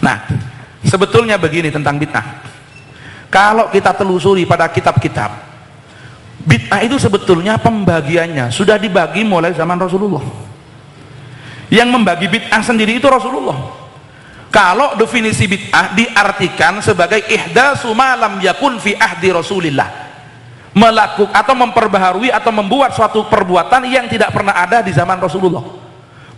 Nah, sebetulnya begini tentang bid'ah. Kalau kita telusuri pada kitab-kitab, bid'ah itu sebetulnya pembagiannya sudah dibagi mulai zaman Rasulullah. Yang membagi bid'ah sendiri itu Rasulullah. Kalau definisi bid'ah diartikan sebagai ihdatsu ma lam yakun fi ahdi Rasulillah, melakukan atau memperbaharui atau membuat suatu perbuatan yang tidak pernah ada di zaman Rasulullah,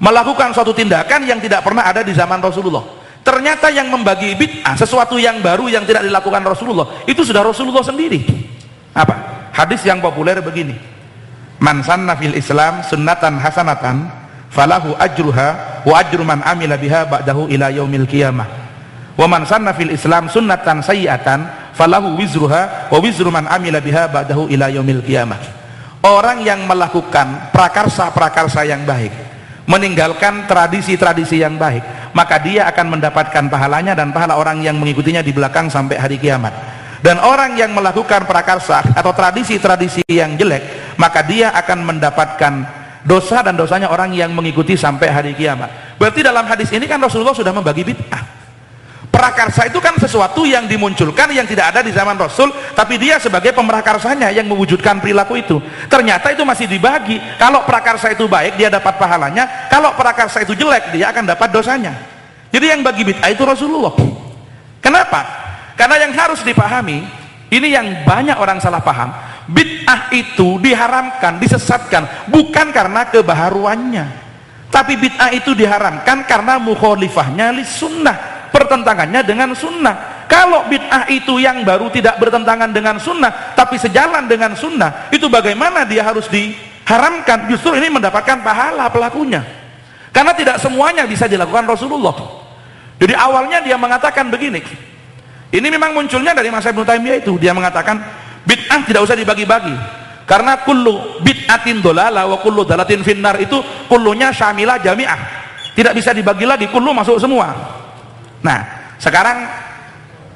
melakukan suatu tindakan yang tidak pernah ada di zaman Rasulullah. Ternyata yang membagi bid'ah, sesuatu yang baru yang tidak dilakukan Rasulullah, itu sudah Rasulullah sendiri. Apa? Hadis yang populer begini, man sanna fil Islam sunnatan hasanatan falahu ajruha wa ajru man amila biha ba'dahu ila yaumil qiyamah, wa man sanna fil Islam sunnatan sayyi'atan falahu wizruha wa wizru man amila biha ba'dahu ila yaumil qiyamah. Orang yang melakukan prakarsa-prakarsa yang baik, meninggalkan tradisi-tradisi yang baik, maka dia akan mendapatkan pahalanya dan pahala orang yang mengikutinya di belakang sampai hari kiamat. Dan orang yang melakukan prakarsa atau tradisi-tradisi yang jelek, maka dia akan mendapatkan dosa dan dosanya orang yang mengikuti sampai hari kiamat. Berarti dalam hadis ini kan Rasulullah sudah membagi bid'ah. Prakarsa itu kan sesuatu yang dimunculkan yang tidak ada di zaman Rasul, tapi dia sebagai pemrakarsanya yang mewujudkan perilaku itu. Ternyata itu masih dibagi. Kalau prakarsa itu baik, dia dapat pahalanya. Kalau prakarsa itu jelek, dia akan dapat dosanya. Jadi yang bagi bid'ah itu Rasulullah. Kenapa? Karena yang harus dipahami, ini yang banyak orang salah paham, bid'ah itu diharamkan, disesatkan bukan karena kebaharuannya, tapi bid'ah itu diharamkan karena mukhalifahnya lis sunnah, pertentangannya dengan sunnah. Kalau bid'ah itu yang baru tidak bertentangan dengan sunnah tapi sejalan dengan sunnah, itu bagaimana dia harus diharamkan? Justru ini mendapatkan pahala pelakunya, karena tidak semuanya bisa dilakukan Rasulullah. Jadi awalnya dia mengatakan begini, ini memang munculnya dari masa Ibnu Taimiyah itu, dia mengatakan bid'ah tidak usah dibagi-bagi karena kullu bid'atin dolalah wa kullu dalatin finnar, itu kullunya syamilah jami'ah, tidak bisa dibagi lagi, kullu masuk semua. Nah, sekarang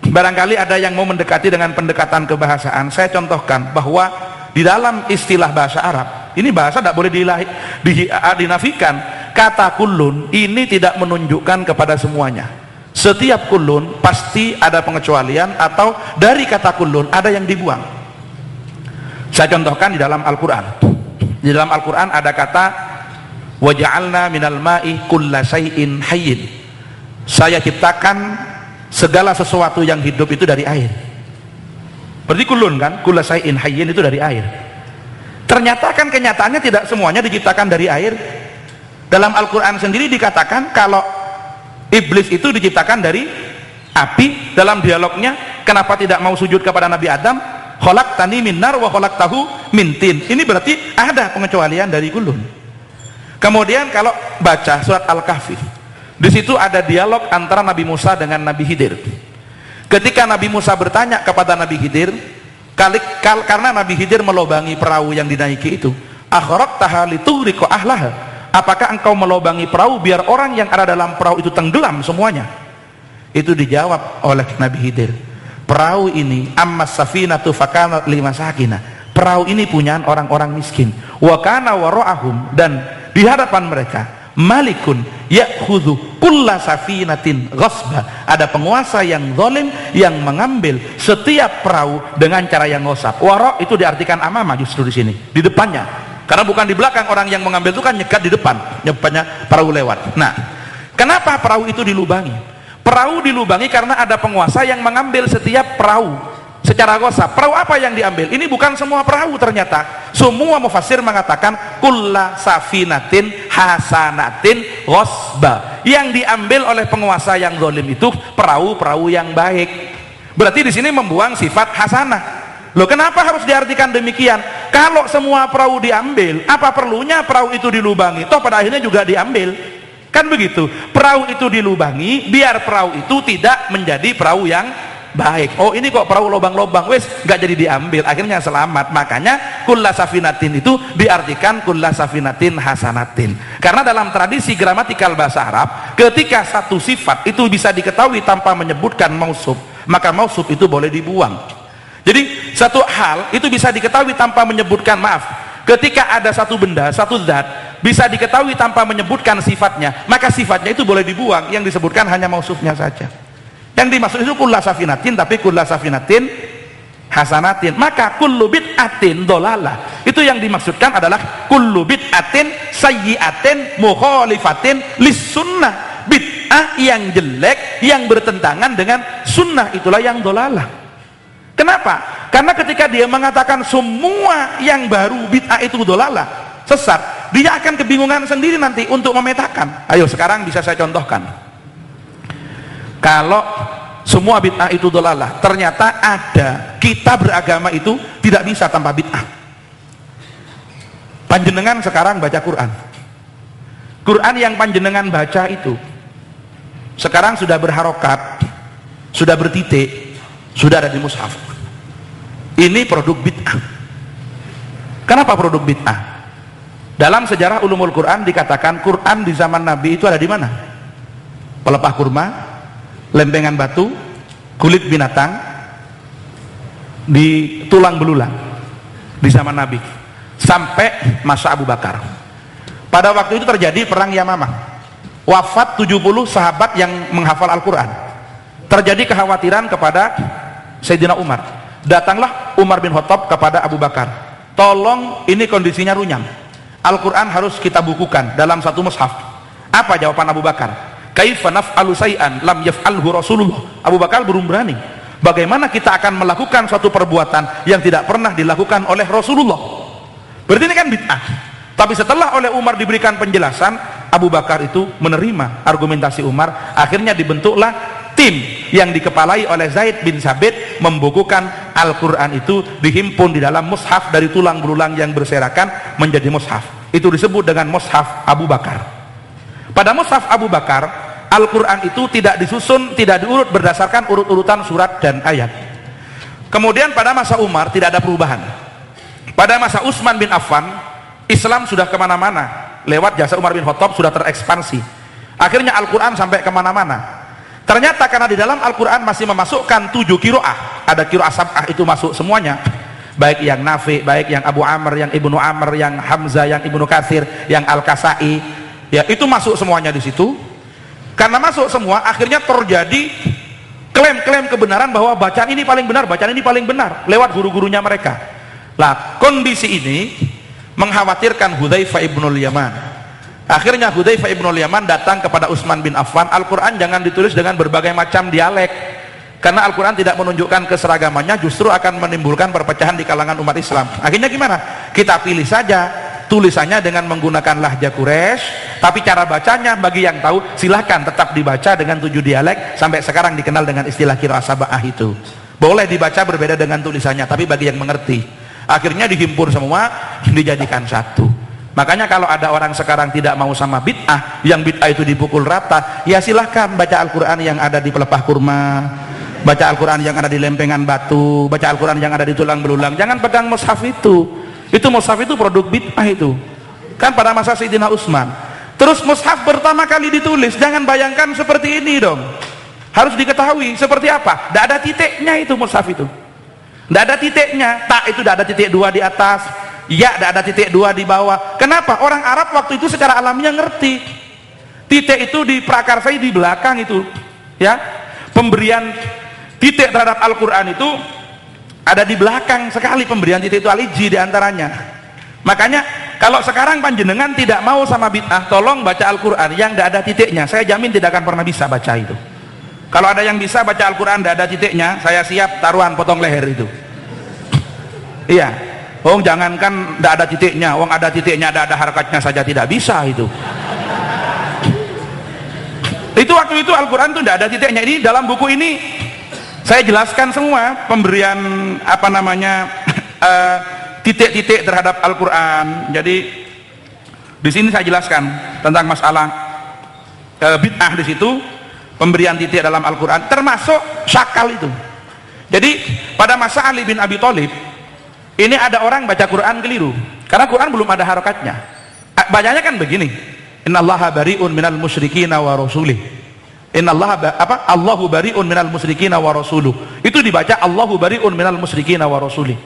barangkali ada yang mau mendekati dengan pendekatan kebahasaan. Saya contohkan bahwa di dalam istilah bahasa Arab, ini bahasa tidak boleh dinafikan. Kata kullun ini tidak menunjukkan kepada semuanya. Setiap kullun pasti ada pengecualian, atau dari kata kullun ada yang dibuang. Saya contohkan di dalam Al-Quran. Di dalam Al-Quran ada kata waja'alna minal ma'i kulla syai'in hayyin. Saya ciptakan segala sesuatu yang hidup itu dari air. Berarti kulun kan, kulla syai'in hayyin itu dari air. Ternyata kan kenyataannya tidak semuanya diciptakan dari air. Dalam Al-Quran sendiri dikatakan kalau iblis itu diciptakan dari api. Dalam dialognya, kenapa tidak mau sujud kepada Nabi Adam? Khalaqtani min nar wa khalaqtahu min tin. Ini berarti ada pengecualian dari kulun. Kemudian kalau baca surat Al-Kahfi, di situ ada dialog antara Nabi Musa dengan Nabi Khidir. Ketika Nabi Musa bertanya kepada Nabi Khidir, karena Nabi Khidir melobangi perahu yang dinaiki itu, akhraqtaha litughriqa ahlaha, apakah engkau melobangi perahu biar orang yang ada dalam perahu itu tenggelam semuanya? Itu dijawab oleh Nabi Khidir, perahu ini ammas safinatu fakanat limasakina, perahu ini punyaan orang-orang miskin, wa kana wara'ahum, dan di hadapan mereka malikun ya'khudhu kulla safinatin ghasba, ada penguasa yang zalim yang mengambil setiap perahu dengan cara yang ngosab. Wara itu diartikan amama justru di sini, di depannya, karena bukan di belakang. Orang yang mengambil itu kan nyekat di depan, depannya perahu lewat. Nah, kenapa perahu itu dilubangi? Perahu dilubangi karena ada penguasa yang mengambil setiap perahu secara gosab. Perahu apa yang diambil? Ini bukan semua perahu ternyata. Semua mufassir mengatakan kulla safinatin hasanatin ghasba. Yang diambil oleh penguasa yang zalim itu perahu-perahu yang baik. Berarti di sini membuang sifat hasanah. Loh, kenapa harus diartikan demikian? Kalau semua perahu diambil, apa perlunya perahu itu dilubangi? Toh pada akhirnya juga diambil. Kan begitu. Perahu itu dilubangi biar perahu itu tidak menjadi perahu yang baik. Oh, ini kok perahu lobang-lobang, wes nggak jadi diambil, akhirnya selamat. Makanya kulla safinatin itu diartikan kulla safinatin hasanatin. Karena dalam tradisi gramatikal bahasa Arab, ketika satu sifat itu bisa diketahui tanpa menyebutkan mausuf, maka mausuf itu boleh dibuang. Jadi satu hal itu bisa diketahui tanpa menyebutkan, maaf, ketika ada satu benda, satu zat bisa diketahui tanpa menyebutkan sifatnya, maka sifatnya itu boleh dibuang, yang disebutkan hanya mausufnya saja. Yang dimaksud itu kullu safinatin, tapi kullu safinatin hasanatin. Maka kullu bid'atin dolalah, itu yang dimaksudkan adalah kullu bid'atin sayyi'atin mukhalifatin lis sunnah. Bid'ah yang jelek, yang bertentangan dengan sunnah, itulah yang dolalah. Kenapa? Karena ketika dia mengatakan semua yang baru bid'ah itu dolalah, sesat, dia akan kebingungan sendiri nanti untuk memetakan. Ayo sekarang bisa saya contohkan. Kalau semua bid'ah itu dolalah, ternyata ada kita beragama itu tidak bisa tanpa bid'ah. Panjenengan sekarang baca Quran. Quran yang panjenengan baca itu sekarang sudah berharokat, sudah bertitik, sudah ada di mushaf. Ini produk bid'ah. Kenapa produk bid'ah? Dalam sejarah ulumul Quran dikatakan Quran di zaman Nabi itu ada di mana? Pelepah kurma, lempengan batu, kulit binatang, di tulang belulang di zaman Nabi sampai masa Abu Bakar. Pada waktu itu terjadi perang Yamamah, wafat 70 sahabat yang menghafal Al-Quran. Terjadi kekhawatiran kepada Sayyidina Umar. Datanglah Umar bin Khattab kepada Abu Bakar, tolong ini kondisinya runyam, Al-Quran harus kita bukukan dalam satu mushaf. Apa jawaban Abu Bakar? Kaifa naf'alu say'an lam yaf'alhu Rasulullah. Abu Bakar belum berani. Bagaimana kita akan melakukan suatu perbuatan yang tidak pernah dilakukan oleh Rasulullah? Berarti ini kan bid'ah. Tapi setelah oleh Umar diberikan penjelasan, Abu Bakar itu menerima argumentasi Umar. Akhirnya dibentuklah tim yang dikepalai oleh Zaid bin Sabit, membukukan Al-Quran itu dihimpun di dalam mushaf dari tulang belulang yang berserakan menjadi mushaf. Itu disebut dengan mushaf Abu Bakar. Pada mushaf Abu Bakar, Al-Quran itu tidak disusun, tidak diurut berdasarkan urut-urutan surat dan ayat. Kemudian pada masa Umar tidak ada perubahan. Pada masa Utsman bin Affan, Islam sudah kemana-mana, lewat jasa Umar bin Khattab sudah terekspansi. Akhirnya Al-Quran sampai kemana-mana. Ternyata karena di dalam Al-Quran masih memasukkan 7 kiroah, ada kiroah sab'ah itu masuk semuanya, baik yang Nafi, baik yang Abu Amr, yang Ibnu Amr, yang Hamzah, yang Ibnu Katsir, yang Al-Kasai, ya itu masuk semuanya di situ. Karena masuk semua, akhirnya terjadi klaim-klaim kebenaran bahwa bacaan ini paling benar, bacaan ini paling benar lewat guru-gurunya mereka. Nah, kondisi ini mengkhawatirkan Hudzaifah ibnul Yaman. Akhirnya Hudzaifah ibnul Yaman datang kepada Utsman bin Affan, Al-Quran jangan ditulis dengan berbagai macam dialek, karena Al-Quran tidak menunjukkan keseragamannya, justru akan menimbulkan perpecahan di kalangan umat Islam. Akhirnya gimana? Kita pilih saja tulisannya dengan menggunakan lahja Quraisy, tapi cara bacanya bagi yang tahu silahkan tetap dibaca dengan 7 dialek, sampai sekarang dikenal dengan istilah qiraah sab'ah itu. Boleh dibaca berbeda dengan tulisannya, tapi bagi yang mengerti. Akhirnya dihimpun semua, dijadikan satu. Makanya kalau ada orang sekarang tidak mau sama bid'ah, yang bid'ah itu dipukul rata, ya silahkan baca Al-Quran yang ada di pelepah kurma, baca Al-Quran yang ada di lempengan batu, baca Al-Quran yang ada di tulang belulang. Jangan pegang mushaf itu. Itu mushaf itu produk bid'ah itu. Kan pada masa Sayyidina Utsman. Terus mushaf pertama kali ditulis, jangan bayangkan seperti ini dong. Harus diketahui seperti apa? Tidak ada titiknya itu mushaf itu. Tidak ada titiknya. Tak itu tidak ada titik 2 di atas. Ya, tidak ada titik 2 di bawah. Kenapa? Orang Arab waktu itu secara alamiah ngerti. Titik itu diprakarsai di belakang itu. Ya, pemberian titik terhadap Al-Quran itu ada di belakang sekali, pemberian titik itu aliji diantaranya. Makanya kalau sekarang panjenengan tidak mau sama bid'ah, tolong baca Al-Quran yang tidak ada titiknya. Saya jamin tidak akan pernah bisa baca itu. Kalau ada yang bisa baca Al-Quran tidak ada titiknya, saya siap taruhan potong leher itu. Iya, jangankan tidak ada titiknya, ada titiknya, ada harakatnya saja tidak bisa itu. Itu waktu itu Al-Quran itu tidak ada titiknya. Ini dalam buku ini saya jelaskan semua pemberian titik-titik terhadap Al-Quran. Jadi di sini saya jelaskan tentang masalah bid'ah di situ, pemberian titik dalam Al-Quran, termasuk syakal itu. Jadi pada masa Ali bin Abi Thalib ini ada orang baca Quran keliru, karena Quran belum ada harokatnya. Bacanya kan begini, innallaha bari'un minal musyrikina wa rasulih. Allahu bari'un minal musyrikina wa rasuluh. Itu dibaca Allahu bari'un minal musyrikina wa rasulih.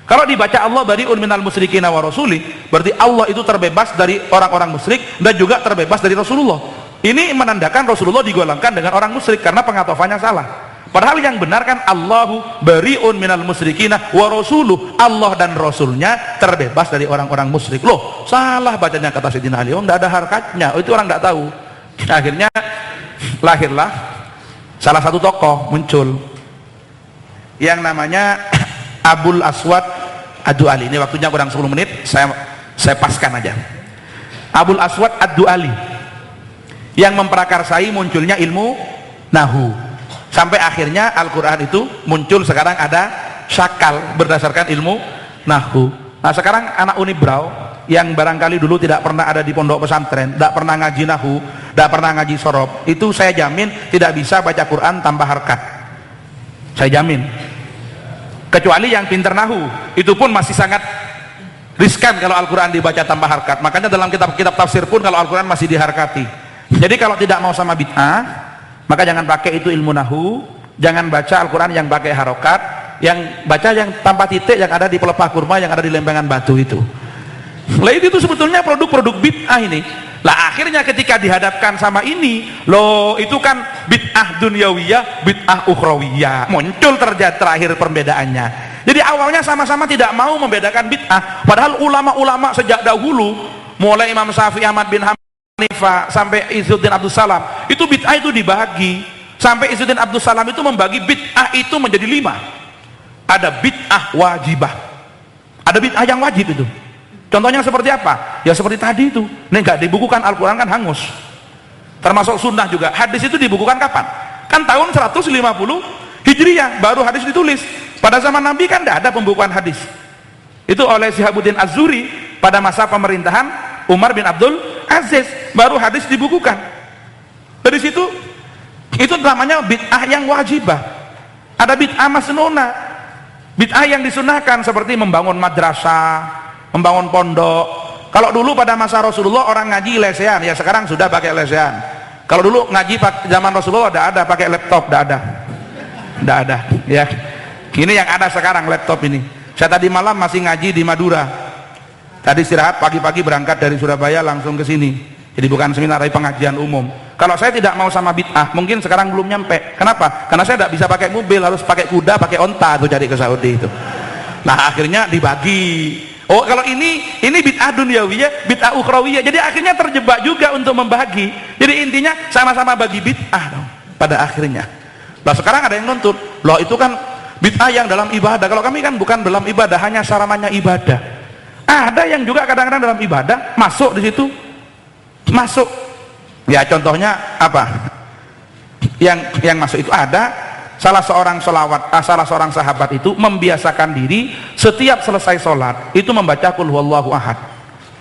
Kalau dibaca Allah bari'un minal musyrikina wa rasulih, berarti Allah itu terbebas dari orang-orang musyrik dan juga terbebas dari Rasulullah. Ini menandakan Rasulullah digolongkan dengan orang musyrik karena pengatofannya salah. Padahal yang benar kan Allahu bari'un minal musyrikina wa rasuluh, Allah dan Rasulnya terbebas dari orang-orang musyrik. Loh, salah bacanya kata Sayyidina Ali. Oh, enggak ada harkatnya. Oh, itu orang enggak tahu. Akhirnya lahirlah salah satu tokoh muncul yang namanya Abul Aswad Ad-Du'ali. Ini waktunya kurang 10 menit, saya paskan aja. Abul Aswad Ad-Du'ali yang memprakarsai munculnya ilmu nahu, sampai akhirnya Al-Quran itu muncul. Sekarang ada syakal berdasarkan ilmu nahu. Nah sekarang anak unibrau yang barangkali dulu tidak pernah ada di pondok pesantren, tidak pernah ngaji nahu, tidak pernah ngaji sorob, itu saya jamin tidak bisa baca Quran tanpa harkat. Saya jamin. Kecuali yang pinter nahu, itu pun masih sangat riskan kalau Al-Quran dibaca tanpa harkat. Makanya dalam kitab-kitab tafsir pun kalau Al-Quran masih diharkati. Jadi kalau tidak mau sama bid'ah, maka jangan pakai itu ilmu nahu, jangan baca Al-Quran yang pakai harokat, yang baca yang tanpa titik yang ada di pelepah kurma, yang ada di lempengan batu itu. Lah itu sebetulnya produk-produk bid'ah ini. Lah akhirnya ketika dihadapkan sama ini, loh itu kan bid'ah dunyawiyah, bid'ah ukhrawiyah. Muncul terakhir perbedaannya. Jadi awalnya sama-sama tidak mau membedakan bid'ah, padahal ulama-ulama sejak dahulu, mulai Imam Syafi'i, Ahmad bin Hanifah sampai Izzuddin Abdus Salam, itu bid'ah itu dibagi. Sampai Izzuddin Abdus Salam itu membagi bid'ah itu menjadi 5. Ada bid'ah wajibah, ada bid'ah yang wajib itu. Contohnya seperti apa? Ya seperti tadi itu. Nih nggak dibukukan, Al-Quran kan hangus. Termasuk sunnah juga. Hadis itu dibukukan kapan? Kan tahun 150 Hijriyah baru hadis ditulis. Pada zaman Nabi kan tidak ada pembukuan hadis. Itu oleh Syihabuddin Az-Zuri pada masa pemerintahan Umar bin Abdul Aziz baru hadis dibukukan. Dari situ itu namanya bid'ah yang wajibah. Ada bid'ah masnunah, bid'ah yang disunahkan seperti membangun madrasah, membangun pondok. Kalau dulu pada masa Rasulullah orang ngaji lesehan, ya sekarang sudah pakai lesehan. Kalau dulu ngaji zaman Rasulullah ada pakai laptop, tidak ada ya. Ini yang ada sekarang laptop ini. Saya tadi malam masih ngaji di Madura, tadi istirahat, pagi-pagi berangkat dari Surabaya langsung ke sini. Jadi bukan seminar, tapi pengajian umum. Kalau saya tidak mau sama bid'ah, mungkin sekarang belum nyampe. Kenapa? Karena saya tidak bisa pakai mobil, harus pakai kuda, pakai onta tuh cari ke Saudi itu. Nah akhirnya dibagi. Oh kalau ini bid'ah dunyawiyah, bid'ah ukhrawiyah. Jadi akhirnya terjebak juga untuk membagi. Jadi intinya sama-sama bagi bid'ah dong pada akhirnya. Nah sekarang ada yang nuntut, loh itu kan bid'ah yang dalam ibadah. Kalau kami kan bukan dalam ibadah, hanya sarananya ibadah. Ada yang juga kadang-kadang dalam ibadah masuk di situ, masuk. Ya contohnya apa? Yang masuk itu ada. Salah seorang sahabat itu membiasakan diri setiap selesai sholat itu membaca qul huwallahu ahad,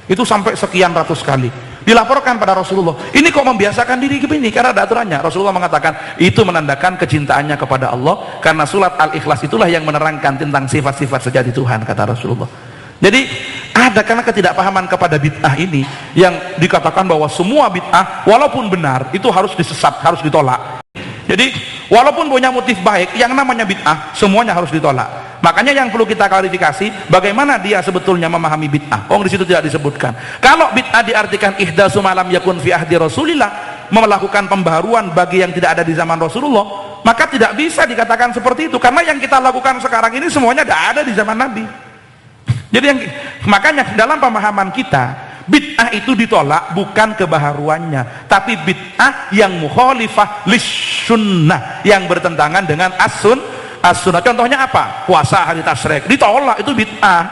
itu sampai sekian ratus kali. Dilaporkan pada Rasulullah, ini kok membiasakan diri begini? Karena ada aturannya. Rasulullah mengatakan itu menandakan kecintaannya kepada Allah, karena surat Al-Ikhlas itulah yang menerangkan tentang sifat-sifat sejati Tuhan, kata Rasulullah. Jadi ada karena ketidakpahaman kepada bid'ah ini yang dikatakan bahwa semua bid'ah walaupun benar itu harus disesat, harus ditolak. Jadi walaupun punya motif baik, yang namanya bid'ah semuanya harus ditolak. Makanya yang perlu kita klarifikasi, bagaimana dia sebetulnya memahami bid'ah. Di situ tidak disebutkan. Kalau bid'ah diartikan ihdatsu ma lam yakun fi ahdi Rasulillah, melakukan pembaharuan bagi yang tidak ada di zaman Rasulullah, maka tidak bisa dikatakan seperti itu. Karena yang kita lakukan sekarang ini semuanya tidak ada di zaman Nabi. Jadi makanya dalam pemahaman kita, bid'ah itu ditolak bukan kebaharuannya, tapi bid'ah yang mukhalifah lis-sunnah, yang bertentangan dengan as-sunnah. Contohnya apa? Puasa hari tasyrik ditolak, itu bid'ah.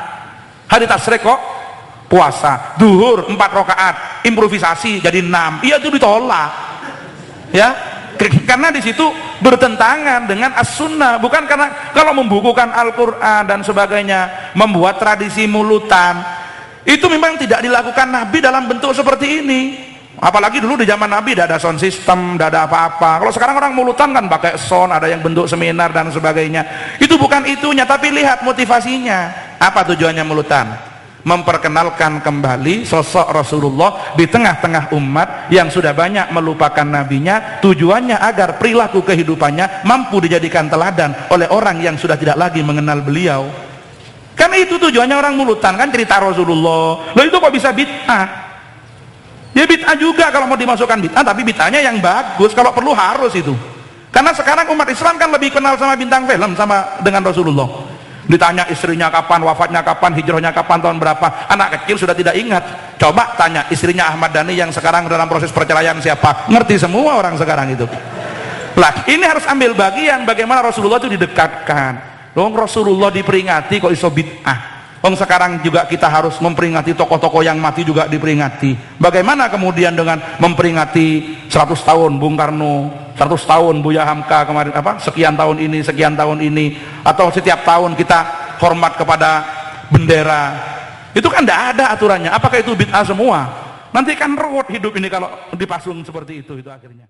Hari tasyrik kok puasa, duhur 4 rakaat, improvisasi jadi 6, iya itu ditolak. Ya, karena di situ bertentangan dengan as-sunnah. Bukan karena kalau membukukan Al-Quran dan sebagainya, membuat tradisi mulutan, itu memang tidak dilakukan Nabi dalam bentuk seperti ini. Apalagi dulu di zaman Nabi tidak ada sound system, tidak ada apa-apa. Kalau sekarang orang mulutan kan pakai sound, ada yang bentuk seminar dan sebagainya. Itu bukan itunya, tapi lihat motivasinya. Apa tujuannya mulutan? Memperkenalkan kembali sosok Rasulullah di tengah-tengah umat yang sudah banyak melupakan nabinya. Tujuannya agar perilaku kehidupannya mampu dijadikan teladan oleh orang yang sudah tidak lagi mengenal beliau. Kan itu tujuannya orang mulutan, kan cerita Rasulullah. Loh itu kok bisa bid'ah? Ya bid'ah juga kalau mau dimasukkan bid'ah, tapi bid'ahnya yang bagus, kalau perlu harus itu. Karena sekarang umat Islam kan lebih kenal sama bintang film sama dengan Rasulullah. Ditanya istrinya kapan, wafatnya kapan, hijrahnya kapan, tahun berapa, anak kecil sudah tidak ingat. Coba tanya istrinya Ahmad Dhani yang sekarang dalam proses perceraian siapa, ngerti semua orang sekarang itu. Lah ini harus ambil bagian bagaimana Rasulullah itu didekatkan. Dong Rasulullah diperingati kok iso bid'ah. Sekarang juga kita harus memperingati tokoh-tokoh yang mati juga diperingati. Bagaimana kemudian dengan memperingati 100 tahun Bung Karno, 100 tahun Buya Hamka kemarin, sekian tahun ini, atau setiap tahun kita hormat kepada bendera. Itu kan tidak ada aturannya. Apakah itu bid'ah semua? Nanti kan ruwet hidup ini kalau dipasung seperti itu akhirnya.